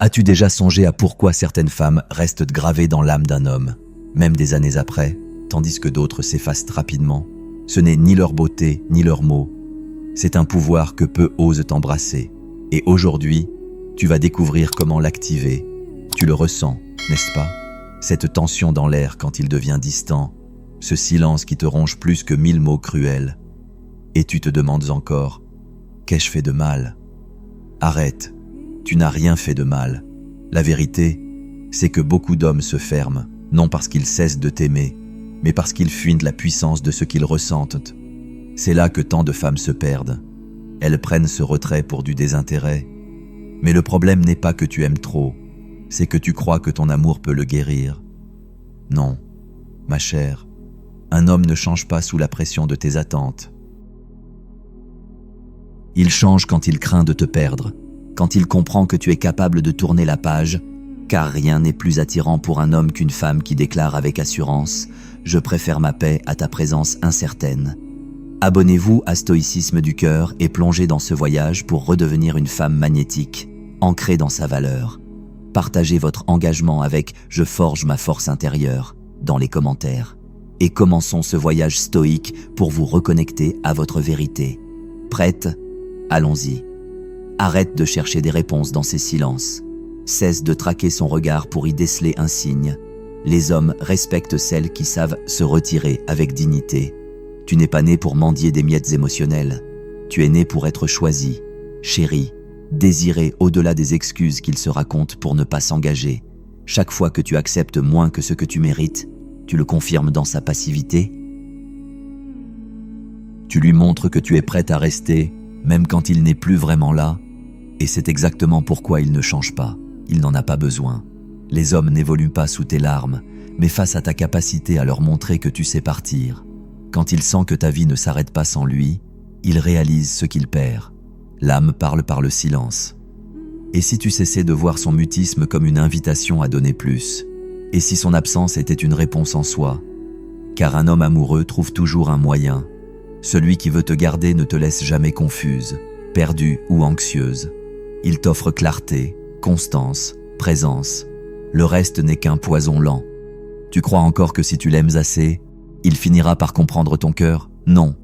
As-tu déjà songé à pourquoi certaines femmes restent gravées dans l'âme d'un homme, même des années après, tandis que d'autres s'effacent rapidement? Ce n'est ni leur beauté, ni leurs mots. C'est un pouvoir que peu osent embrasser. Et aujourd'hui, tu vas découvrir comment l'activer. Tu le ressens, n'est-ce pas? Cette tension dans l'air quand il devient distant, ce silence qui te ronge plus que 1000 mots cruels. Et tu te demandes encore, qu'ai-je fait de mal? Arrête, tu n'as rien fait de mal. La vérité, c'est que beaucoup d'hommes se ferment, non parce qu'ils cessent de t'aimer, mais parce qu'ils fuient de la puissance de ce qu'ils ressentent. C'est là que tant de femmes se perdent. Elles prennent ce retrait pour du désintérêt. Mais le problème n'est pas que tu aimes trop, c'est que tu crois que ton amour peut le guérir. Non, ma chère, un homme ne change pas sous la pression de tes attentes. Il change quand il craint de te perdre, quand il comprend que tu es capable de tourner la page, car rien n'est plus attirant pour un homme qu'une femme qui déclare avec assurance « Je préfère ma paix à ta présence incertaine ». Abonnez-vous à Stoïcisme du cœur et plongez dans ce voyage pour redevenir une femme magnétique, ancrée dans sa valeur. Partagez votre engagement avec « Je forge ma force intérieure » dans les commentaires. Et commençons ce voyage stoïque pour vous reconnecter à votre vérité. Prête? Allons-y. Arrête de chercher des réponses dans ces silences. Cesse de traquer son regard pour y déceler un signe. Les hommes respectent celles qui savent se retirer avec dignité. Tu n'es pas né pour mendier des miettes émotionnelles. Tu es né pour être choisi, chéri, désiré au-delà des excuses qu'il se raconte pour ne pas s'engager. Chaque fois que tu acceptes moins que ce que tu mérites, tu le confirmes dans sa passivité. Tu lui montres que tu es prête à rester, même quand il n'est plus vraiment là. Et c'est exactement pourquoi il ne change pas. Il n'en a pas besoin. Les hommes n'évoluent pas sous tes larmes, mais face à ta capacité à leur montrer que tu sais partir. Quand il sent que ta vie ne s'arrête pas sans lui, il réalise ce qu'il perd. L'âme parle par le silence. Et si tu cessais de voir son mutisme comme une invitation à donner plus? Et si son absence était une réponse en soi? Car un homme amoureux trouve toujours un moyen. Celui qui veut te garder ne te laisse jamais confuse, perdue ou anxieuse. Il t'offre clarté, constance, présence. Le reste n'est qu'un poison lent. Tu crois encore que si tu l'aimes assez, il finira par comprendre ton cœur? Non.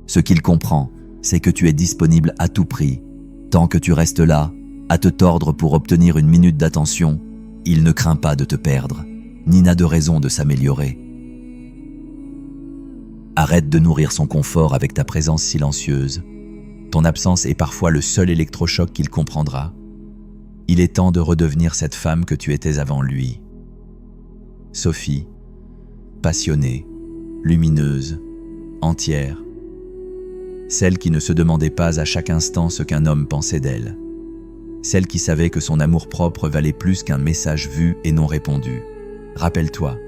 Ce qu'il comprend, c'est que tu es disponible à tout prix. Tant que tu restes là, à te tordre pour obtenir une minute d'attention, il ne craint pas de te perdre, ni n'a de raison de s'améliorer. Arrête de nourrir son confort avec ta présence silencieuse. Ton absence est parfois le seul électrochoc qu'il comprendra. Il est temps de redevenir cette femme que tu étais avant lui. Sophie, passionnée, lumineuse, entière. Celle qui ne se demandait pas à chaque instant ce qu'un homme pensait d'elle. Celle qui savait que son amour-propre valait plus qu'un message vu et non répondu. Rappelle-toi,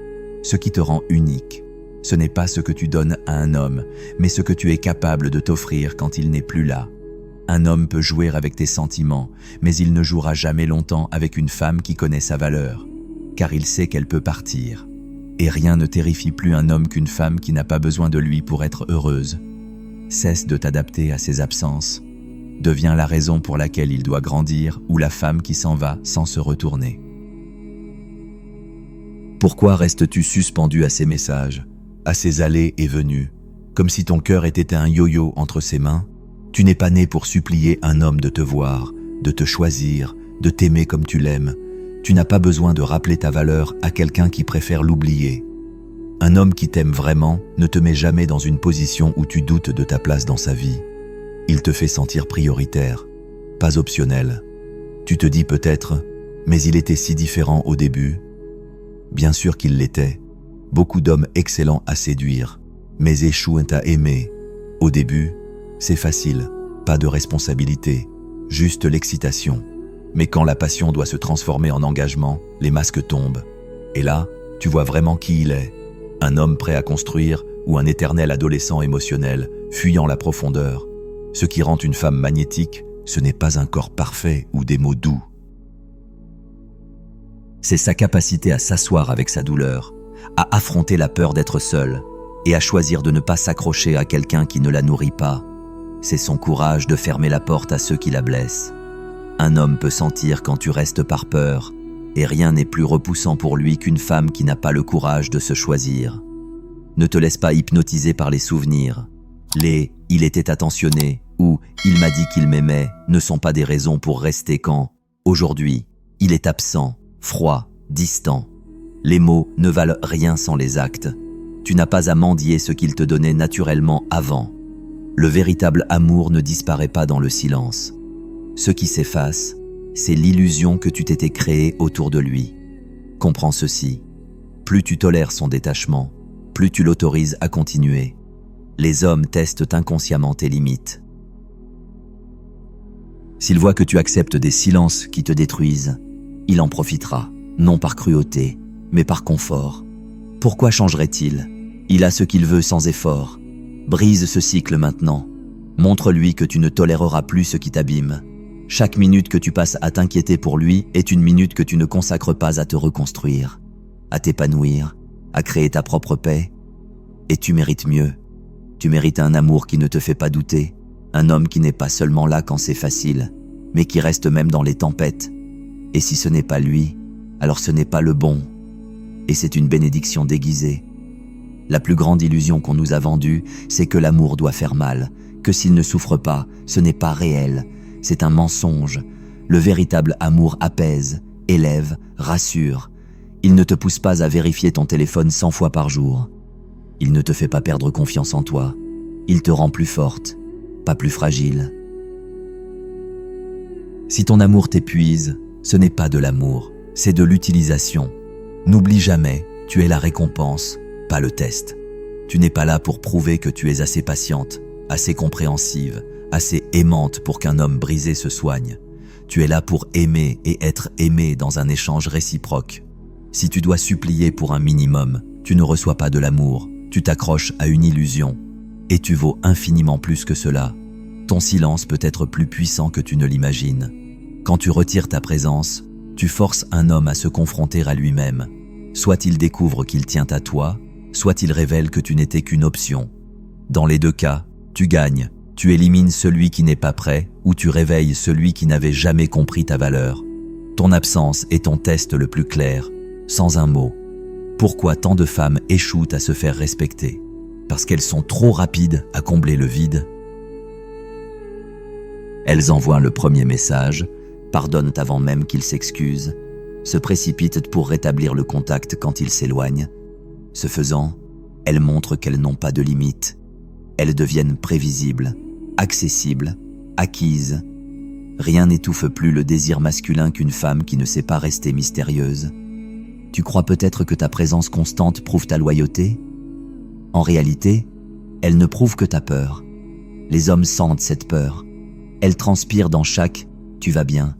ce qui te rend unique, ce n'est pas ce que tu donnes à un homme, mais ce que tu es capable de t'offrir quand il n'est plus là. Un homme peut jouer avec tes sentiments, mais il ne jouera jamais longtemps avec une femme qui connaît sa valeur, car il sait qu'elle peut partir. Et rien ne terrifie plus un homme qu'une femme qui n'a pas besoin de lui pour être heureuse. Cesse de t'adapter à ses absences. Deviens la raison pour laquelle il doit grandir ou la femme qui s'en va sans se retourner. Pourquoi restes-tu suspendu à ses messages, à ses allées et venues, comme si ton cœur était un yo-yo entre ses mains? Tu n'es pas né pour supplier un homme de te voir, de te choisir, de t'aimer comme tu l'aimes. Tu n'as pas besoin de rappeler ta valeur à quelqu'un qui préfère l'oublier. Un homme qui t'aime vraiment ne te met jamais dans une position où tu doutes de ta place dans sa vie. Il te fait sentir prioritaire, pas optionnel. Tu te dis peut-être, mais il était si différent au début. Bien sûr qu'il l'était. Beaucoup d'hommes excellents à séduire, mais échouent à aimer. Au début, c'est facile, pas de responsabilité, juste l'excitation. Mais quand la passion doit se transformer en engagement, les masques tombent. Et là, tu vois vraiment qui il est. Un homme prêt à construire ou un éternel adolescent émotionnel, fuyant la profondeur. Ce qui rend une femme magnétique, ce n'est pas un corps parfait ou des mots doux. C'est sa capacité à s'asseoir avec sa douleur, à affronter la peur d'être seule et à choisir de ne pas s'accrocher à quelqu'un qui ne la nourrit pas. C'est son courage de fermer la porte à ceux qui la blessent. Un homme peut sentir quand tu restes par peur, et rien n'est plus repoussant pour lui qu'une femme qui n'a pas le courage de se choisir. Ne te laisse pas hypnotiser par les souvenirs. Les « il était attentionné » ou « il m'a dit qu'il m'aimait » ne sont pas des raisons pour rester quand, aujourd'hui, il est absent, froid, distant. Les mots ne valent rien sans les actes. Tu n'as pas à mendier ce qu'il te donnait naturellement avant. Le véritable amour ne disparaît pas dans le silence. Ce qui s'efface, c'est l'illusion que tu t'étais créée autour de lui. Comprends ceci. Plus tu tolères son détachement, plus tu l'autorises à continuer. Les hommes testent inconsciemment tes limites. S'il voit que tu acceptes des silences qui te détruisent, il en profitera, non par cruauté, mais par confort. Pourquoi changerait-il? Il a ce qu'il veut sans effort. Brise ce cycle maintenant. Montre-lui que tu ne toléreras plus ce qui t'abîme. Chaque minute que tu passes à t'inquiéter pour lui est une minute que tu ne consacres pas à te reconstruire, à t'épanouir, à créer ta propre paix. Et tu mérites mieux. Tu mérites un amour qui ne te fait pas douter, un homme qui n'est pas seulement là quand c'est facile, mais qui reste même dans les tempêtes. Et si ce n'est pas lui, alors ce n'est pas le bon. Et c'est une bénédiction déguisée. La plus grande illusion qu'on nous a vendue, c'est que l'amour doit faire mal, que s'il ne souffre pas, ce n'est pas réel, c'est un mensonge. Le véritable amour apaise, élève, rassure. Il ne te pousse pas à vérifier ton téléphone 100 fois par jour. Il ne te fait pas perdre confiance en toi. Il te rend plus forte, pas plus fragile. Si ton amour t'épuise, ce n'est pas de l'amour, c'est de l'utilisation. N'oublie jamais, tu es la récompense, pas le test. Tu n'es pas là pour prouver que tu es assez patiente, assez compréhensive, assez aimante pour qu'un homme brisé se soigne. Tu es là pour aimer et être aimé dans un échange réciproque. Si tu dois supplier pour un minimum, tu ne reçois pas de l'amour, tu t'accroches à une illusion. Et tu vaux infiniment plus que cela. Ton silence peut être plus puissant que tu ne l'imagines. Quand tu retires ta présence, tu forces un homme à se confronter à lui-même. Soit il découvre qu'il tient à toi, soit il révèle que tu n'étais qu'une option. Dans les deux cas, tu gagnes. Tu élimines celui qui n'est pas prêt ou tu réveilles celui qui n'avait jamais compris ta valeur. Ton absence est ton test le plus clair, sans un mot. Pourquoi tant de femmes échouent à se faire respecter? Parce qu'elles sont trop rapides à combler le vide. Elles envoient le premier message, pardonnent avant même qu'il s'excuse, se précipitent pour rétablir le contact quand il s'éloigne. Ce faisant, elles montrent qu'elles n'ont pas de limites. Elles deviennent prévisibles, accessibles, acquises. Rien n'étouffe plus le désir masculin qu'une femme qui ne sait pas rester mystérieuse. Tu crois peut-être que ta présence constante prouve ta loyauté? En réalité, elle ne prouve que ta peur. Les hommes sentent cette peur. Elle transpire dans chaque « tu vas bien ».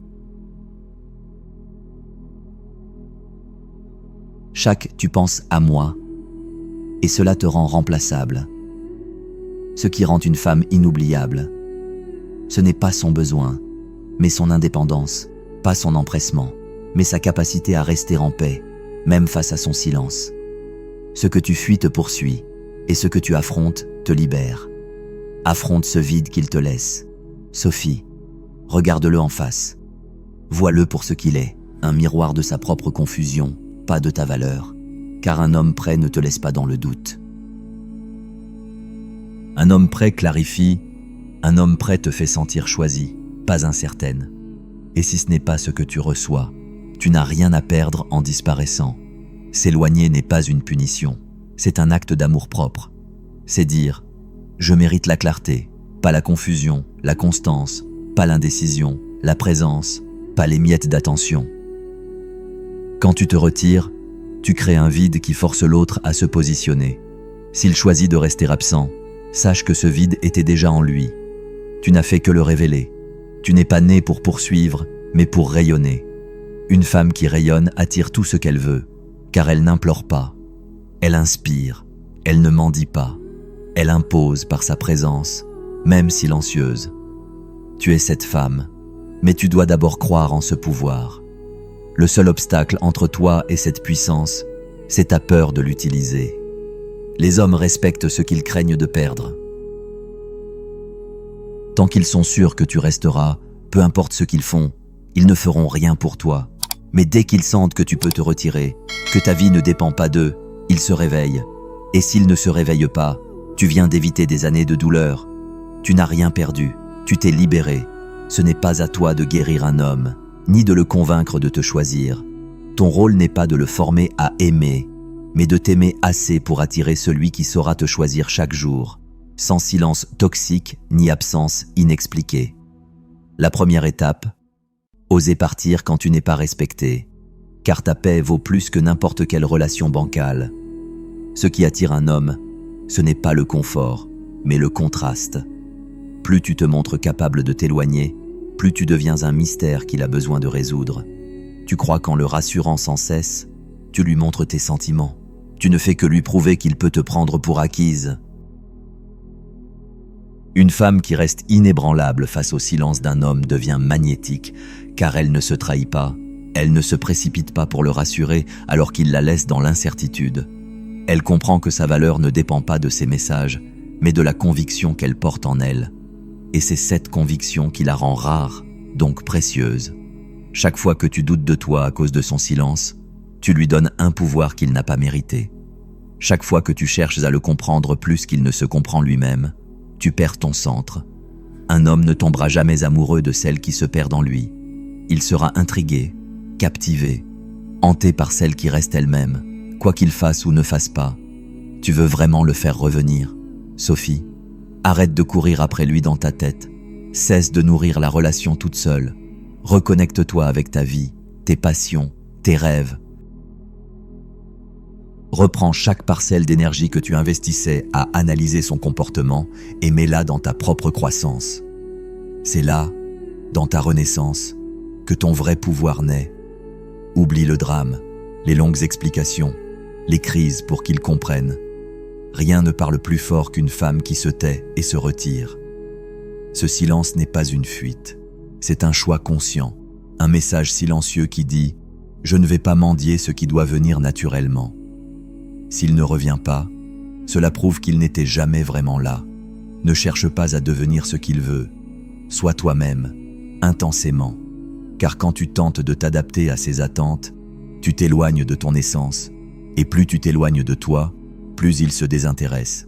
Chaque « tu penses à moi » et cela te rend remplaçable. Ce qui rend une femme inoubliable, ce n'est pas son besoin, mais son indépendance, pas son empressement, mais sa capacité à rester en paix, même face à son silence. Ce que tu fuis te poursuit, et ce que tu affrontes te libère. Affronte ce vide qu'il te laisse. Sophie, regarde-le en face. Vois-le pour ce qu'il est, un miroir de sa propre confusion, pas de ta valeur, car un homme prêt ne te laisse pas dans le doute. Un homme prêt clarifie, un homme prêt te fait sentir choisie, pas incertaine. Et si ce n'est pas ce que tu reçois, tu n'as rien à perdre en disparaissant. S'éloigner n'est pas une punition, c'est un acte d'amour-propre. C'est dire « je mérite la clarté, pas la confusion, la constance, pas l'indécision, la présence, pas les miettes d'attention. » Quand tu te retires, tu crées un vide qui force l'autre à se positionner. S'il choisit de rester absent, sache que ce vide était déjà en lui. Tu n'as fait que le révéler. Tu n'es pas né pour poursuivre, mais pour rayonner. Une femme qui rayonne attire tout ce qu'elle veut, car elle n'implore pas. Elle inspire, elle ne mendie pas. Elle impose par sa présence, même silencieuse. Tu es cette femme, mais tu dois d'abord croire en ce pouvoir. Le seul obstacle entre toi et cette puissance, c'est ta peur de l'utiliser. Les hommes respectent ce qu'ils craignent de perdre. Tant qu'ils sont sûrs que tu resteras, peu importe ce qu'ils font, Ils ne feront rien pour toi. Mais dès qu'ils sentent que tu peux te retirer, que ta vie ne dépend pas d'eux, ils se réveillent. Et s'ils ne se réveillent pas, tu viens d'éviter des années de douleur. Tu n'as rien perdu, tu t'es libéré. Ce n'est pas à toi de guérir un homme, ni de le convaincre de te choisir. Ton rôle n'est pas de le former à aimer, mais de t'aimer assez pour attirer celui qui saura te choisir chaque jour, sans silence toxique ni absence inexpliquée. La première étape, oser partir quand tu n'es pas respecté, car ta paix vaut plus que n'importe quelle relation bancale. Ce qui attire un homme, ce n'est pas le confort, mais le contraste. Plus tu te montres capable de t'éloigner, plus tu deviens un mystère qu'il a besoin de résoudre. Tu crois qu'en le rassurant sans cesse, tu lui montres tes sentiments. Tu ne fais que lui prouver qu'il peut te prendre pour acquise. Une femme qui reste inébranlable face au silence d'un homme devient magnétique, car elle ne se trahit pas, elle ne se précipite pas pour le rassurer alors qu'il la laisse dans l'incertitude. Elle comprend que sa valeur ne dépend pas de ses messages, mais de la conviction qu'elle porte en elle. Et c'est cette conviction qui la rend rare, donc précieuse. Chaque fois que tu doutes de toi à cause de son silence, tu lui donnes un pouvoir qu'il n'a pas mérité. Chaque fois que tu cherches à le comprendre plus qu'il ne se comprend lui-même, tu perds ton centre. Un homme ne tombera jamais amoureux de celle qui se perd en lui. Il sera intrigué, captivé, hanté par celle qui reste elle-même, quoi qu'il fasse ou ne fasse pas. Tu veux vraiment le faire revenir, Sophie? Arrête de courir après lui dans ta tête. Cesse de nourrir la relation toute seule. Reconnecte-toi avec ta vie, tes passions, tes rêves. Reprends chaque parcelle d'énergie que tu investissais à analyser son comportement et mets-la dans ta propre croissance. C'est là, dans ta renaissance, que ton vrai pouvoir naît. Oublie le drame, les longues explications, les crises pour qu'il comprenne. Rien ne parle plus fort qu'une femme qui se tait et se retire. Ce silence n'est pas une fuite, c'est un choix conscient, un message silencieux qui dit « Je ne vais pas mendier ce qui doit venir naturellement ». S'il ne revient pas, cela prouve qu'il n'était jamais vraiment là. Ne cherche pas à devenir ce qu'il veut. Sois toi-même, intensément. Car quand tu tentes de t'adapter à ses attentes, tu t'éloignes de ton essence. Et plus tu t'éloignes de toi, plus il se désintéresse.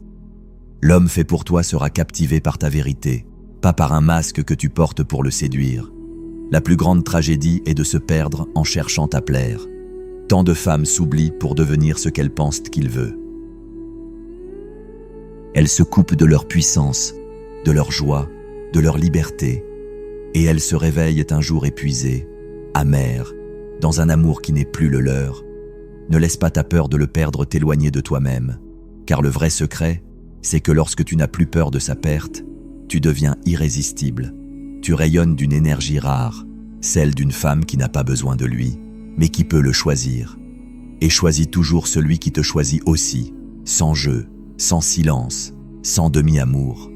L'homme fait pour toi sera captivé par ta vérité, pas par un masque que tu portes pour le séduire. La plus grande tragédie est de se perdre en cherchant à plaire. Tant de femmes s'oublient pour devenir ce qu'elles pensent qu'ils veulent. Elles se coupent de leur puissance, de leur joie, de leur liberté, et elles se réveillent un jour épuisées, amères, dans un amour qui n'est plus le leur. Ne laisse pas ta peur de le perdre t'éloigner de toi-même, car le vrai secret, c'est que lorsque tu n'as plus peur de sa perte, tu deviens irrésistible. Tu rayonnes d'une énergie rare, celle d'une femme qui n'a pas besoin de lui, mais qui peut le choisir. Et choisis toujours celui qui te choisit aussi, sans jeu, sans silence, sans demi-amour.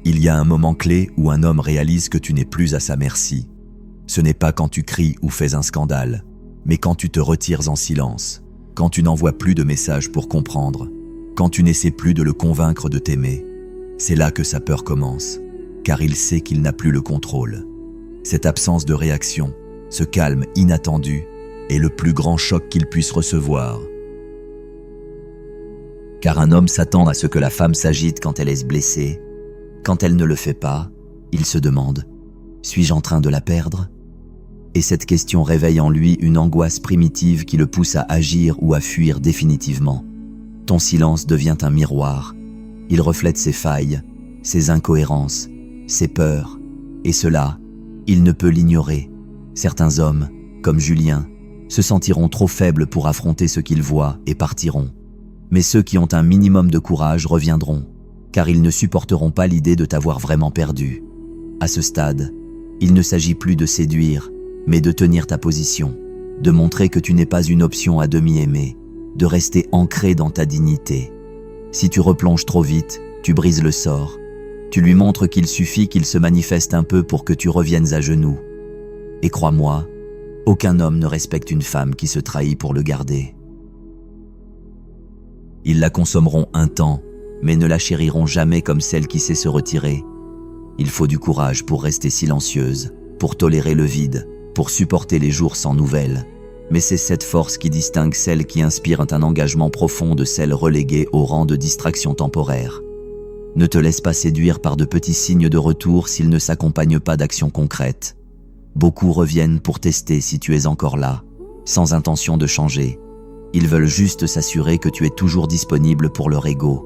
Il y a un moment clé où un homme réalise que tu n'es plus à sa merci. Ce n'est pas quand tu cries ou fais un scandale, mais quand tu te retires en silence, quand tu n'envoies plus de messages pour comprendre, quand tu n'essaies plus de le convaincre de t'aimer. C'est là que sa peur commence, car il sait qu'il n'a plus le contrôle. Cette absence de réaction, ce calme inattendu, est le plus grand choc qu'il puisse recevoir. Car un homme s'attend à ce que la femme s'agite quand elle est blessée. Quand elle ne le fait pas, il se demande « Suis-je en train de la perdre ?» Et cette question réveille en lui une angoisse primitive qui le pousse à agir ou à fuir définitivement. Ton silence devient un miroir. Il reflète ses failles, ses incohérences, ses peurs. Et cela, il ne peut l'ignorer. Certains hommes, comme Julien, se sentiront trop faibles pour affronter ce qu'ils voient et partiront. Mais ceux qui ont un minimum de courage reviendront, car ils ne supporteront pas l'idée de t'avoir vraiment perdu. À ce stade, il ne s'agit plus de séduire, mais de tenir ta position, de montrer que tu n'es pas une option à demi aimée, de rester ancré dans ta dignité. Si tu replonges trop vite, tu brises le sort. Tu lui montres qu'il suffit qu'il se manifeste un peu pour que tu reviennes à genoux. Et crois-moi, aucun homme ne respecte une femme qui se trahit pour le garder. Ils la consommeront un temps, mais ne la chériront jamais comme celle qui sait se retirer. Il faut du courage pour rester silencieuse, pour tolérer le vide, pour supporter les jours sans nouvelles. Mais c'est cette force qui distingue celles qui inspirent un engagement profond de celles reléguées au rang de distraction temporaire. Ne te laisse pas séduire par de petits signes de retour s'ils ne s'accompagnent pas d'actions concrètes. Beaucoup reviennent pour tester si tu es encore là, sans intention de changer. Ils veulent juste s'assurer que tu es toujours disponible pour leur ego.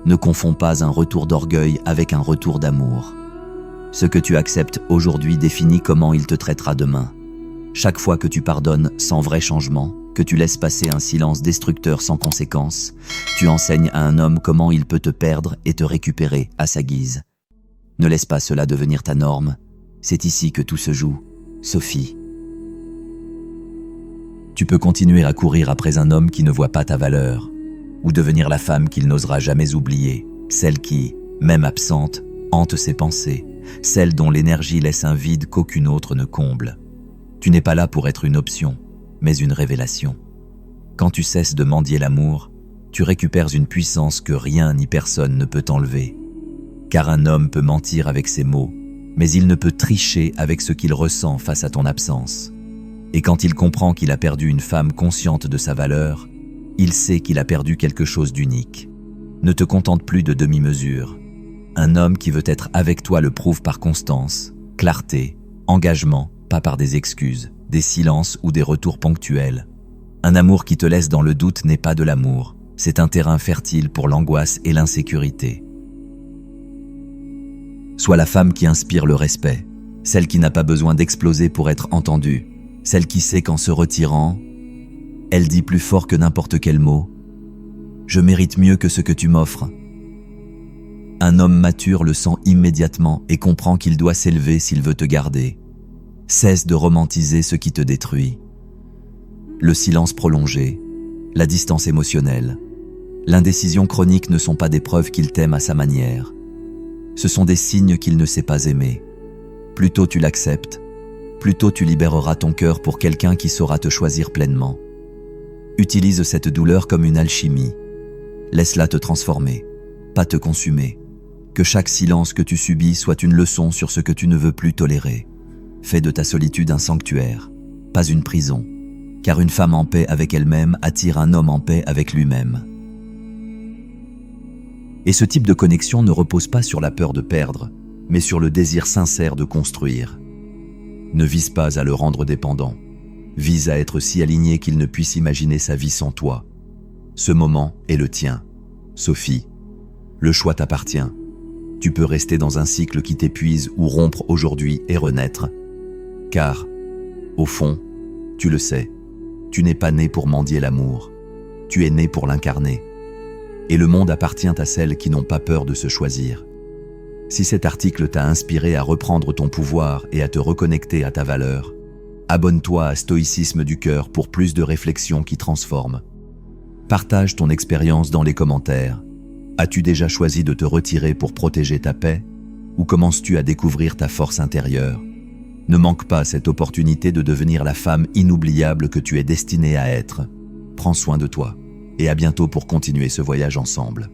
Ne confonds pas un retour d'orgueil avec un retour d'amour. Ce que tu acceptes aujourd'hui définit comment il te traitera demain. Chaque fois que tu pardonnes sans vrai changement, que tu laisses passer un silence destructeur sans conséquence, tu enseignes à un homme comment il peut te perdre et te récupérer à sa guise. Ne laisse pas cela devenir ta norme. C'est ici que tout se joue, Sophie. Tu peux continuer à courir après un homme qui ne voit pas ta valeur, ou devenir la femme qu'il n'osera jamais oublier, celle qui, même absente, hante ses pensées, celle dont l'énergie laisse un vide qu'aucune autre ne comble. Tu n'es pas là pour être une option, mais une révélation. Quand tu cesses de mendier l'amour, tu récupères une puissance que rien ni personne ne peut t'enlever. Car un homme peut mentir avec ses mots, mais il ne peut tricher avec ce qu'il ressent face à ton absence. Et quand il comprend qu'il a perdu une femme consciente de sa valeur, il sait qu'il a perdu quelque chose d'unique. Ne te contente plus de demi-mesures. Un homme qui veut être avec toi le prouve par constance, clarté, engagement, pas par des excuses, des silences ou des retours ponctuels. Un amour qui te laisse dans le doute n'est pas de l'amour, c'est un terrain fertile pour l'angoisse et l'insécurité. Sois la femme qui inspire le respect, celle qui n'a pas besoin d'exploser pour être entendue, celle qui sait qu'en se retirant, elle dit plus fort que n'importe quel mot « Je mérite mieux que ce que tu m'offres ». Un homme mature le sent immédiatement et comprend qu'il doit s'élever s'il veut te garder. Cesse de romantiser ce qui te détruit. Le silence prolongé, la distance émotionnelle, l'indécision chronique ne sont pas des preuves qu'il t'aime à sa manière. Ce sont des signes qu'il ne sait pas aimer. Plus tôt tu l'acceptes, plus tôt tu libéreras ton cœur pour quelqu'un qui saura te choisir pleinement. Utilise cette douleur comme une alchimie. Laisse-la te transformer, pas te consumer. Que chaque silence que tu subis soit une leçon sur ce que tu ne veux plus tolérer. Fais de ta solitude un sanctuaire, pas une prison, car une femme en paix avec elle-même attire un homme en paix avec lui-même. Et ce type de connexion ne repose pas sur la peur de perdre, mais sur le désir sincère de construire. Ne vise pas à le rendre dépendant, vise à être si aligné qu'il ne puisse imaginer sa vie sans toi. Ce moment est le tien, Sophie. Le choix t'appartient. Tu peux rester dans un cycle qui t'épuise ou rompre aujourd'hui et renaître. Car, au fond, tu le sais, tu n'es pas né pour mendier l'amour, tu es né pour l'incarner. Et le monde appartient à celles qui n'ont pas peur de se choisir. Si cet article t'a inspiré à reprendre ton pouvoir et à te reconnecter à ta valeur, abonne-toi à Stoïcisme du cœur pour plus de réflexions qui transforment. Partage ton expérience dans les commentaires. As-tu déjà choisi de te retirer pour protéger ta paix? Ou commences-tu à découvrir ta force intérieure? Ne manque pas cette opportunité de devenir la femme inoubliable que tu es destinée à être. Prends soin de toi et à bientôt pour continuer ce voyage ensemble.